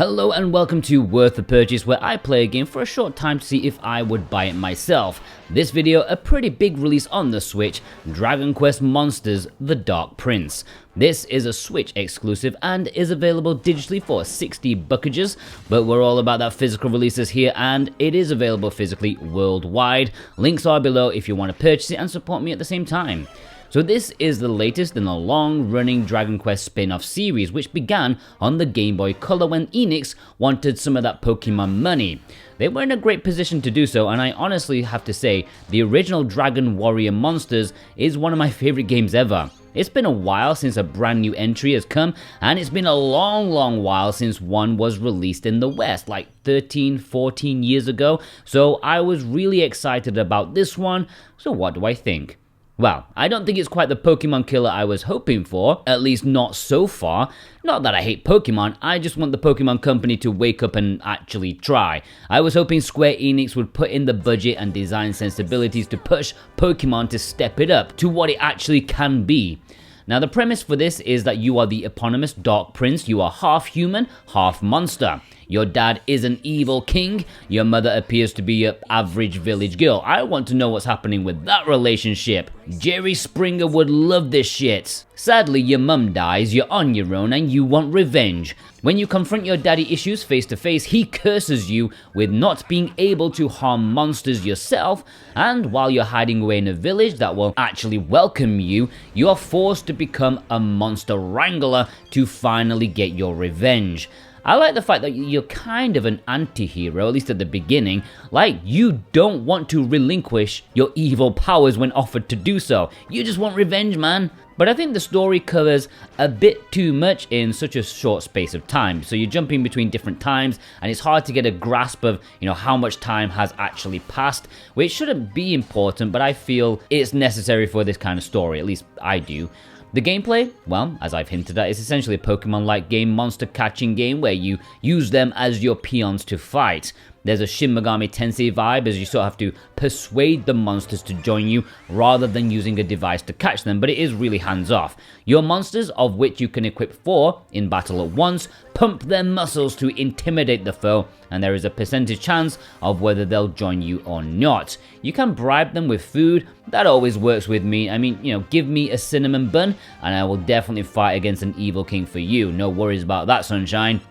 Hello and welcome to Worth the Purchase, where I play a game for a short time to see if I would buy it myself. This video, a pretty big release on the Switch, Dragon Quest Monsters: The Dark Prince. This is a Switch exclusive and is available digitally for 60 buckages, but we're all about that physical releases here, and it is available physically worldwide. Links are below if you want to purchase it and support me at the same time. So this is the latest in a long-running Dragon Quest spin-off series, which began on the Game Boy Color when Enix wanted some of that Pokemon money. They were in a great position to do so, and I honestly have to say, the original Dragon Warrior Monsters is one of my favorite games ever. It's been a while since a brand new entry has come, and it's been a long while since one was released in the West, like 13, 14 years ago, so I was really excited about this one. So what do I think? Well, I don't think it's quite the Pokemon killer I was hoping for, at least not so far. Not that I hate Pokemon, I just want the Pokemon company to wake up and actually try. I was hoping Square Enix would put in the budget and design sensibilities to push Pokemon to step it up to what it actually can be. Now the premise for this is that you are the eponymous Dark Prince. You are half human, half monster. Your dad is an evil king, your mother appears to be an average village girl. I want to know what's happening with that relationship. Jerry Springer would love this shit. Sadly, your mum dies, you're on your own, and you want revenge. When you confront your daddy issues face to face, he curses you with not being able to harm monsters yourself, and while you're hiding away in a village that will actually welcome you, you are forced to become a monster wrangler to finally get your revenge. I like the fact that you're kind of an anti-hero, at least at the beginning, like you don't want to relinquish your evil powers when offered to do so. You just want revenge, man. But I think the story covers a bit too much in such a short space of time. So you're jumping between different times and it's hard to get a grasp of, how much time has actually passed, which shouldn't be important, but I feel it's necessary for this kind of story, at least I do. The gameplay, well, as I've hinted at, is essentially a Pokemon-like game, monster catching game where you use them as your peons to fight. There's a Shin Megami Tensei vibe as you sort of have to persuade the monsters to join you rather than using a device to catch them, but it is really hands-off. Your monsters, of which you can equip 4 in battle at once, pump their muscles to intimidate the foe, and there is a percentage chance of whether they'll join you or not. You can bribe them with food. That always works with me. I mean, give me a cinnamon bun and I will definitely fight against an evil king for you. No worries about that, sunshine.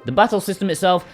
The battle system itself,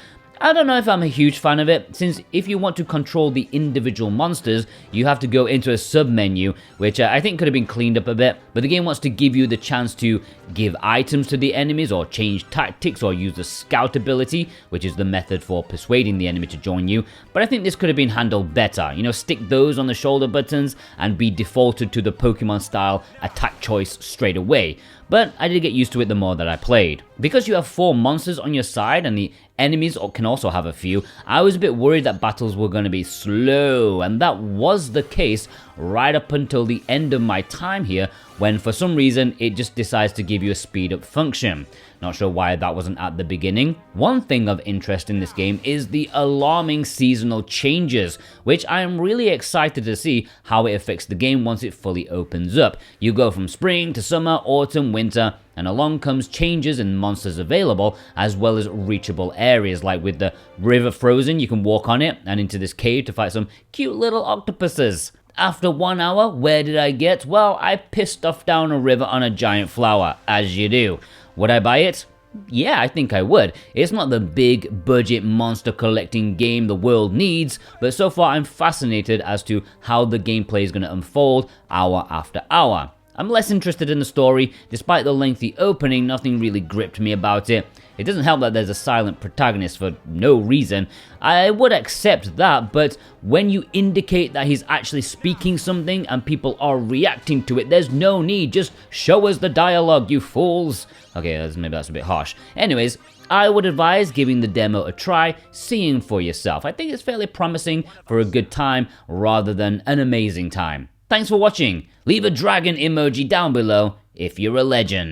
I don't know if I'm a huge fan of it, since if you want to control the individual monsters, you have to go into a sub-menu, which I think could have been cleaned up a bit, but the game wants to give you the chance to give items to the enemies, or change tactics, or use the scout ability, which is the method for persuading the enemy to join you, but I think this could have been handled better. Stick those on the shoulder buttons and be defaulted to the Pokemon style attack choice straight away. But I did get used to it the more that I played. Because you have 4 monsters on your side and the enemies can also have a few, I was a bit worried that battles were going to be slow, and that was the case right up until the end of my time here, when for some reason it just decides to give you a speed up function. Not sure why that wasn't at the beginning. One thing of interest in this game is the alarming seasonal changes, which I am really excited to see how it affects the game once it fully opens up. You go from spring to summer, autumn, winter, and along comes changes in monsters available, as well as reachable areas, like with the river frozen, you can walk on it and into this cave to fight some cute little octopuses. After 1 hour, where did I get? Well, I pissed off down a river on a giant flower, as you do. Would I buy it? Yeah, I think I would. It's not the big budget monster collecting game the world needs, but so far I'm fascinated as to how the gameplay is going to unfold hour after hour. I'm less interested in the story. Despite the lengthy opening, nothing really gripped me about it. It doesn't help that there's a silent protagonist for no reason. I would accept that, but when you indicate that he's actually speaking something and people are reacting to it, there's no need. Just show us the dialogue, you fools. Okay, maybe that's a bit harsh. Anyways, I would advise giving the demo a try, seeing for yourself. I think it's fairly promising for a good time rather than an amazing time. Thanks for watching. Leave a dragon emoji down below if you're a legend.